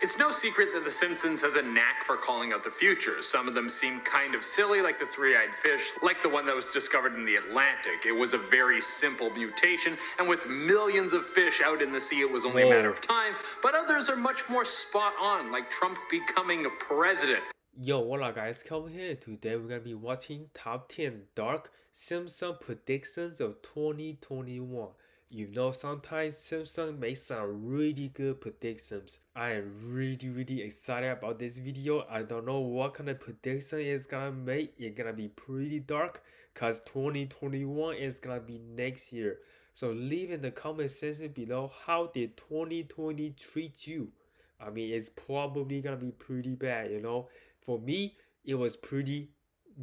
It's no secret that The Simpsons has a knack for calling out the future. Some of them seem kind of silly, like the three-eyed fish, like the one that was discovered in the Atlantic. It was a very simple mutation, and with millions of fish out in the sea, it was only a matter of time. But others are much more spot on, like Trump becoming a president. Yo, what up guys, Calvin here. Today we're gonna be watching top 10 dark Simpson predictions of 2021. You know, sometimes Simpson makes some really good predictions. I am really excited about this video. I don't know what kind of prediction it's gonna make. It's gonna be pretty dark cause 2021 is gonna be next year. So leave in the comment section below how did 2020 treat you. I mean, it's probably gonna be pretty bad, you know. For me, it was pretty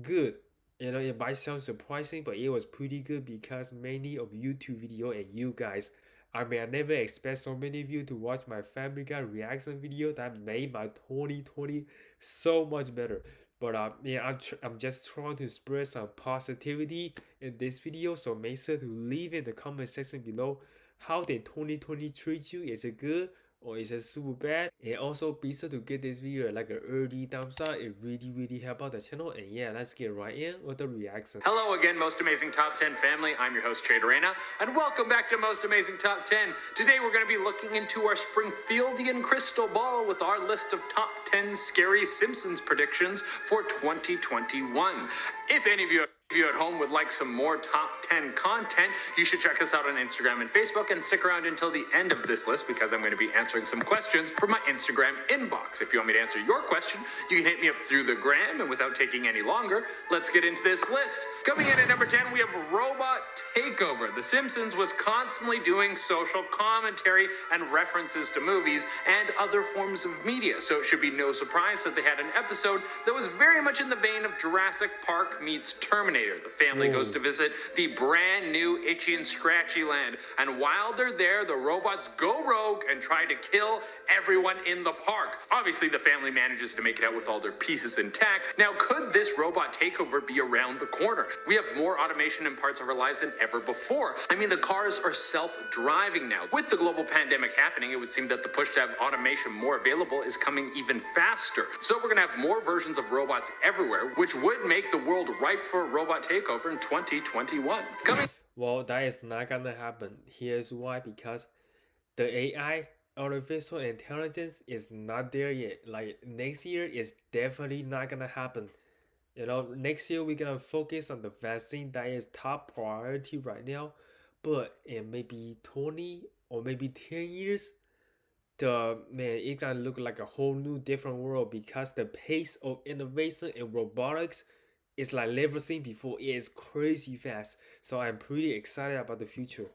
good. You know, it might sound surprising, but it was pretty good because many of YouTube video and you guys, I mean, I never expect so many of you to watch my Family Guy reaction video that made my 2020 so much better. But yeah, I'm just trying to spread some positivity in this video, so make sure to leave in the comment section below how did 2020 treat you. Is it good? Or is it super bad? And also be sure to give this video like an early thumbs up. It really help out the channel. And yeah, let's get right in with the reaction. Hello again, Most Amazing Top 10 family. I'm your host, Traderena, and welcome back to Most Amazing Top 10. Today we're going to be looking into our Springfieldian crystal ball with our list of top 10 scary Simpsons predictions for 2021. If any of you at home would like some more top 10 content, you should check us out on Instagram and Facebook and stick around until the end of this list because I'm going to be answering some questions from my Instagram inbox. If you want me to answer your question, you can hit me up through the gram, and without taking any longer, let's get into this list. Coming in at number 10, we have Robot Takeover. The Simpsons was constantly doing social commentary and references to movies and other forms of media, so it should be no surprise that they had an episode that was very much in the vein of Jurassic Park meets Terminator. The family goes to visit the brand new Itchy and Scratchy land, and while they're there, the robots go rogue and try to kill everyone in the park. Obviously, the family manages to make it out with all their pieces intact. Now, could this robot takeover be around the corner? We have more automation in parts of our lives than ever before. I mean, the cars are self-driving now. With the global pandemic happening, it would seem that the push to have automation more available is coming even faster. So we're gonna have more versions of robots everywhere, which would make the world ripe for a robot takeover in 2021. Well, that is not gonna happen. Here's why: because the AI, artificial intelligence, is not there yet. Like next year is definitely not gonna happen. You know, next year we're gonna focus on the vaccine that is top priority right now. But in maybe 20 or maybe 10 years, it's gonna look like a whole new different world because the pace of innovation in robotics is like never seen before. It is crazy fast. So I'm pretty excited about the future.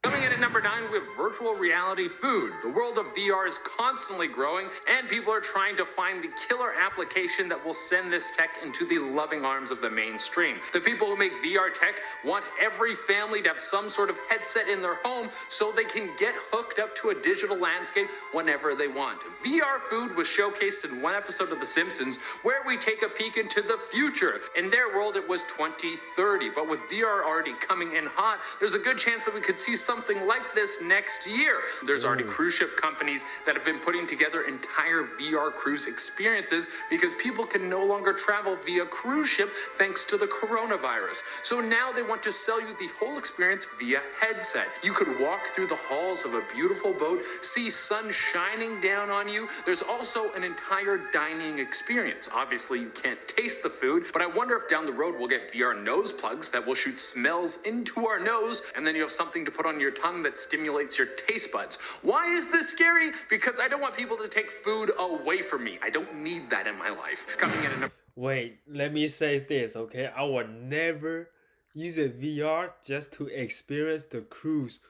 Coming in at number 9, we have virtual reality food. The world of VR is constantly growing, and people are trying to find the killer application that will send this tech into the loving arms of the mainstream. The people who make VR tech want every family to have some sort of headset in their home so they can get hooked up to a digital landscape whenever they want. VR food was showcased in one episode of The Simpsons where we take a peek into the future. In their world, it was 2030, but with VR already coming in hot, there's a good chance that we could see something like this next year. There's already cruise ship companies that have been putting together entire VR cruise experiences because people can no longer travel via cruise ship thanks to the coronavirus. So now they want to sell you the whole experience via headset. You could walk through the halls of a beautiful boat, see sun shining down on you. There's also an entire dining experience. Obviously, you can't taste the food, but I wonder if down the road we'll get VR nose plugs that will shoot smells into our nose, and then you have something to put on your tongue that stimulates your taste buds. Why is this scary? Because I don't want people to take food away from me. I don't need that in my life. Coming in a Wait, let me say this, okay? I would never use a VR just to experience the cruise.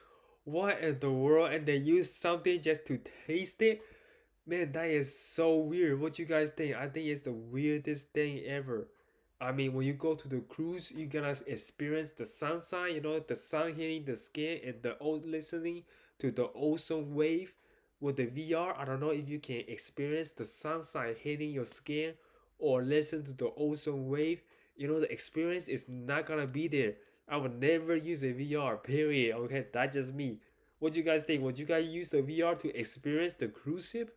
What in the world? And they use something just to taste it? Man, that is so weird. What you guys think? I think it's the weirdest thing ever. I mean, when you go to the cruise, you're gonna experience the sunshine, you know, the sun hitting the skin and listening to the ozone wave. With the VR, I don't know if you can experience the sunshine hitting your skin or listen to the ozone wave. You know, the experience is not gonna be there. I would never use a VR, period. Okay, that's just me. What do you guys think? Would you guys use the VR to experience the cruise ship?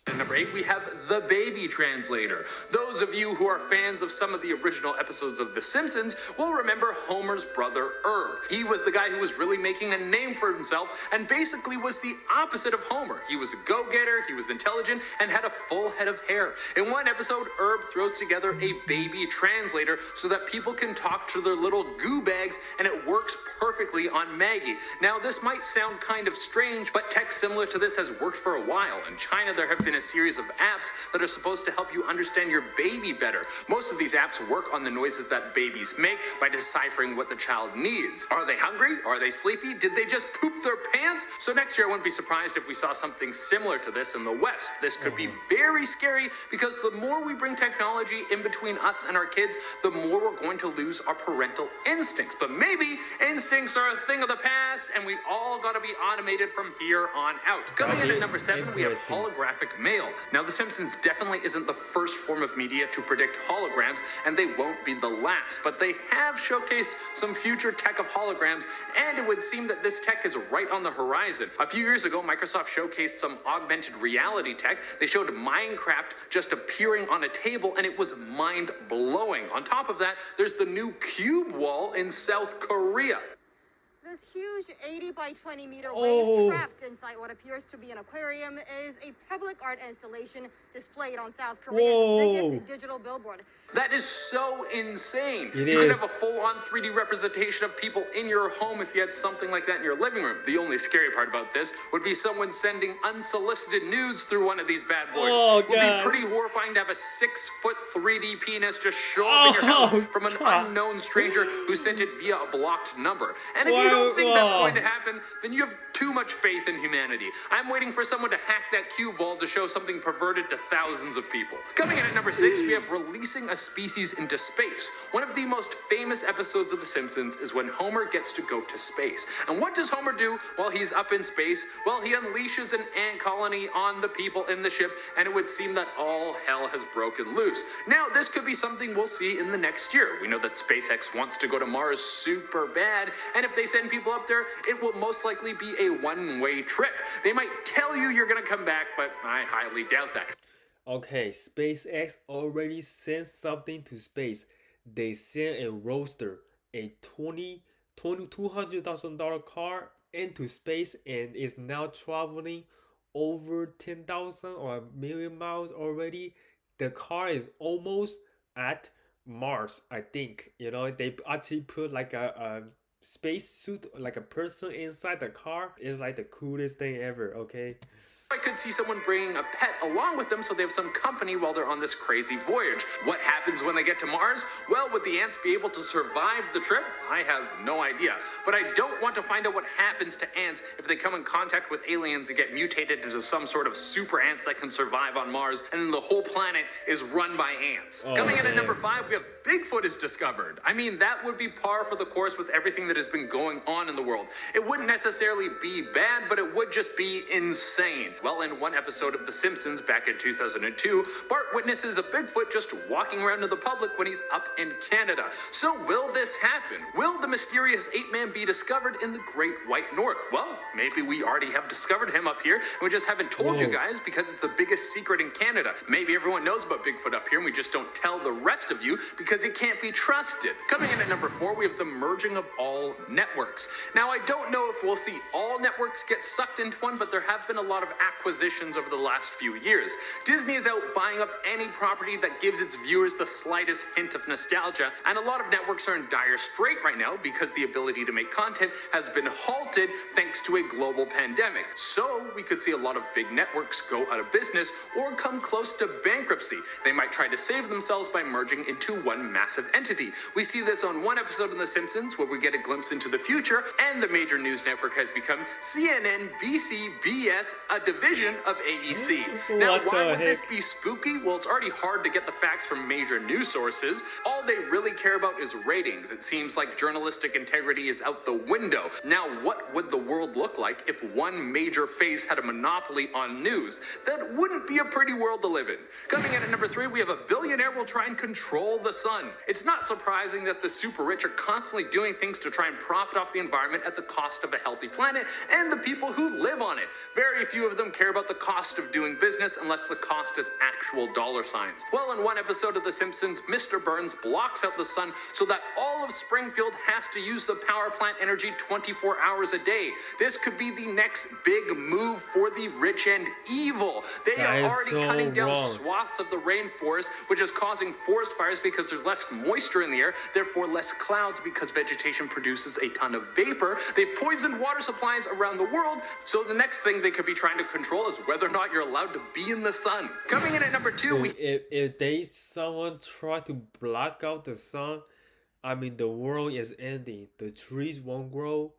At number 8, we have the Baby Translator. Those of you who are fans of some of the original episodes of The Simpsons will remember Homer's brother Herb. He was the guy who was really making a name for himself and basically was the opposite of Homer. He was a go-getter, he was intelligent, and had a full head of hair. In one episode, Herb throws together a baby translator so that people can talk to their little goo bags, and it works perfectly on Maggie. Now, this might sound kind of strange, but tech similar to this has worked for a while. In China, there have been a series of apps that are supposed to help you understand your baby better. Most of these apps work on the noises that babies make by deciphering what the child needs. Are they hungry? Are they sleepy? Did they just poop their pants? So next year I wouldn't be surprised if we saw something similar to this in the West. This could be very scary because the more we bring technology in between us and our kids, the more we're going to lose our parental instincts. But maybe instincts are a thing of the past and we all gotta be automated from here on out. Coming in at number 7, we have holographic mail. Now, The Simpsons definitely isn't the first form of media to predict holograms, and they won't be the last, but they have showcased some future tech of holograms, and it would seem that this tech is right on the horizon. A few years ago, Microsoft showcased some augmented reality tech. They showed Minecraft just appearing on a table, and it was mind-blowing. On top of that, there's the new cube wall in South Korea. This huge 80 by 20 meter wave trapped inside what appears to be an aquarium is a public art installation displayed on South Korea's biggest digital billboard. That is so insane. You could have a full-on 3D representation of people in your home if you had something like that in your living room. The only scary part about this would be someone sending unsolicited nudes through one of these bad boys. It would be pretty horrifying to have a 6-foot 3D penis just show up in your house from an unknown stranger who sent it via a blocked number. And if you don't think that's going to happen, then you have too much faith in humanity. I'm waiting for someone to hack that cue ball to show something perverted to thousands of people. Coming in at number 6, we have releasing a species into space. One of the most famous episodes of The Simpsons is when Homer gets to go to space. And what does Homer do while he's up in space? Well, he unleashes an ant colony on the people in the ship, and it would seem that all hell has broken loose. Now, this could be something we'll see in the next year. We know that SpaceX wants to go to Mars super bad, and if they send people up there, it will most likely be a one-way trip. They might tell you you're gonna come back, but I highly doubt that. Okay, SpaceX already sent something to space. They sent a Roadster, a $200,000 car into space, and is now traveling over 10,000 or a million miles already. The car is almost at Mars, I think. You know, they actually put like a space suit, like a person inside the car. It's like the coolest thing ever, okay? I could see someone bringing a pet along with them so they have some company while they're on this crazy voyage. What happens when they get to Mars? Well, would the ants be able to survive the trip? I have no idea. But I don't want to find out what happens to ants if they come in contact with aliens and get mutated into some sort of super ants that can survive on Mars, and then the whole planet is run by ants. Coming in at number 5, we have Bigfoot is discovered. I mean, that would be par for the course with everything that has been going on in the world. It wouldn't necessarily be bad, but it would just be insane. Well, in one episode of The Simpsons back in 2002, Bart witnesses a Bigfoot just walking around to the public when he's up in Canada. So will this happen? Will the mysterious ape-man be discovered in the Great White North? Well, maybe we already have discovered him up here, and we just haven't told you guys because it's the biggest secret in Canada. Maybe everyone knows about Bigfoot up here, and we just don't tell the rest of you because it can't be trusted. Coming in at number 4, we have the merging of all networks. Now, I don't know if we'll see all networks get sucked into one, but there have been a lot of acquisitions over the last few years. Disney is out buying up any property that gives its viewers the slightest hint of nostalgia, and a lot of networks are in dire strait right now because the ability to make content has been halted thanks to a global pandemic. So we could see a lot of big networks go out of business or come close to bankruptcy. They might try to save themselves by merging into one massive entity. We see this on one episode in The Simpsons where we get a glimpse into the future, and the major news network has become CNN, BC, BS, a division of ABC. Now, why would this be spooky? Well, it's already hard to get the facts from major news sources. All they really care about is ratings. It seems like journalistic integrity is out the window. Now, what would the world look like if one major face had a monopoly on news? That wouldn't be a pretty world to live in. Coming in at number 3, we have a billionaire will try and control the sun. It's not surprising that the super rich are constantly doing things to try and profit off the environment at the cost of a healthy planet and the people who live on it. Very few of them them care about the cost of doing business unless the cost is actual dollar signs. Well, in one episode of The Simpsons, Mr. Burns blocks out the sun so that all of Springfield has to use the power plant energy 24 hours a day. This could be the next big move for the rich and evil. They are already cutting down swaths of the rainforest, which is causing forest fires because there's less moisture in the air, therefore less clouds because vegetation produces a ton of vapor. They've poisoned water supplies around the world, so the next thing they could be trying to control is whether or not you're allowed to be in the sun. Coming in at number 2, if someone try to block out the sun, I mean the world is ending. The trees won't grow.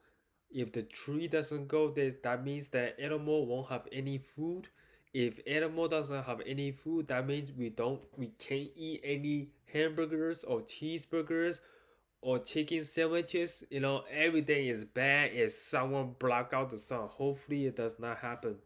If the tree doesn't grow, that means that animal won't have any food. If animal doesn't have any food, that means we can't eat any hamburgers or cheeseburgers or chicken sandwiches. You know, everything is bad if someone block out the sun. Hopefully it does not happen.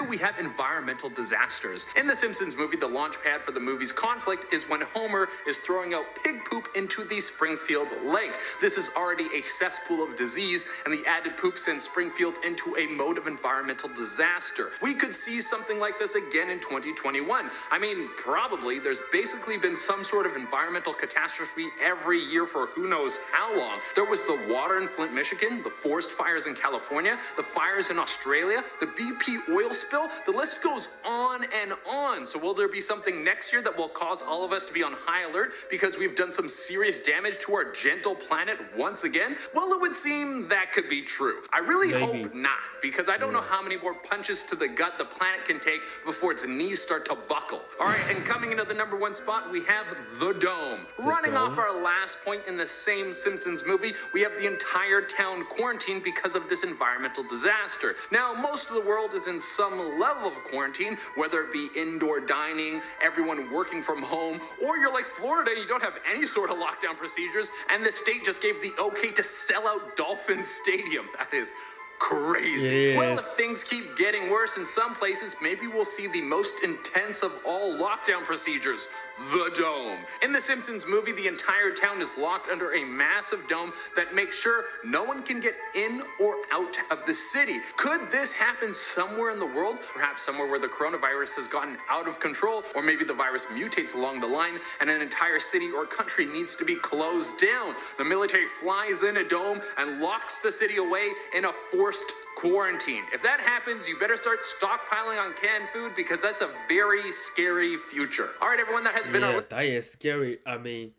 We have environmental disasters. In the Simpsons movie, the launch pad for the movie's conflict is when Homer is throwing out pig poop into the Springfield Lake. This is already a cesspool of disease, and the added poop sends Springfield into a mode of environmental disaster. We could see something like this again in 2021. I mean, probably. There's basically been some sort of environmental catastrophe every year for who knows how long. There was the water in Flint, Michigan, the forest fires in California, the fires in Australia, the BP oil spill. The list goes on and on. So will there be something next year that will cause all of us to be on high alert because we've done some serious damage to our gentle planet once again? Well, it would seem that could be true. I really hope not, because I don't know how many more punches to the gut the planet can take before its knees start to buckle. All right, and coming into the number 1 spot, we have the Dome. Running off our last point in the same Simpsons movie, we have the entire town quarantined because of this environmental disaster. Now, most of the world is in some level of quarantine, whether it be indoor dining, everyone working from home, or you're like Florida and you don't have any sort of lockdown procedures, and the state just gave the okay to sell out Dolphin Stadium. That is crazy. Well, if things keep getting worse in some places, maybe we'll see the most intense of all lockdown procedures, the Dome. In the Simpsons movie, the entire town is locked under a massive dome that makes sure no one can get in or out of the city. Could this happen somewhere in the world? Perhaps somewhere where the coronavirus has gotten out of control, or maybe the virus mutates along the line and an entire city or country needs to be closed down. The military flies in a dome and locks the city away in a forced quarantine. If that happens, you better start stockpiling on canned food because that's a very scary future. All right, everyone, that has been that is scary. I mean,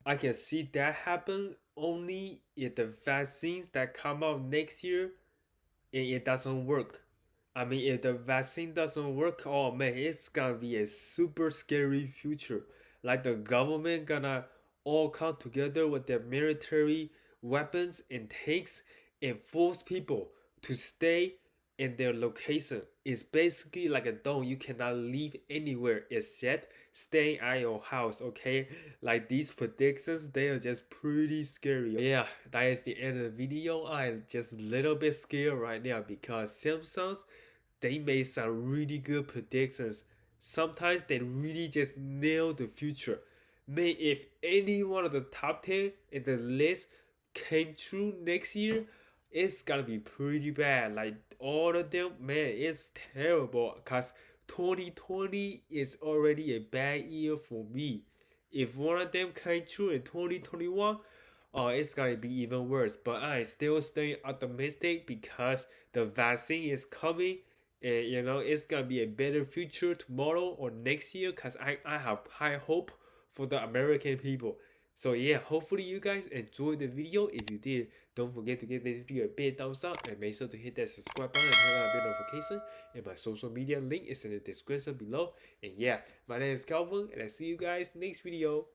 I can see that happen only if the vaccines that come out next year and it doesn't work. I mean, if the vaccine doesn't work, oh man, it's gonna be a super scary future. Like the government gonna all come together with their military weapons and tanks and force people to stay in their location. It's basically like a dome. You cannot leave anywhere except staying at your house, okay? Like these predictions, they are just pretty scary. Yeah, that is the end of the video. I'm just a little bit scared right now because Simpsons, they made some really good predictions. Sometimes they really just nail the future. Man, if any one of the top 10 in the list came true next year, it's gonna be pretty bad. Like all of them, man, it's terrible because 2020 is already a bad year for me. If one of them came true in 2021, oh, it's gonna be even worse. But I still stay optimistic because the vaccine is coming, and you know it's gonna be a better future tomorrow or next year. Cause I have high hope for the American people. So yeah, hopefully you guys enjoyed the video. If you did, don't forget to give this video a big thumbs up and make sure to hit that subscribe button and turn on the bell notification. And my social media link is in the description below. And yeah, my name is Calvin and I see you guys next video.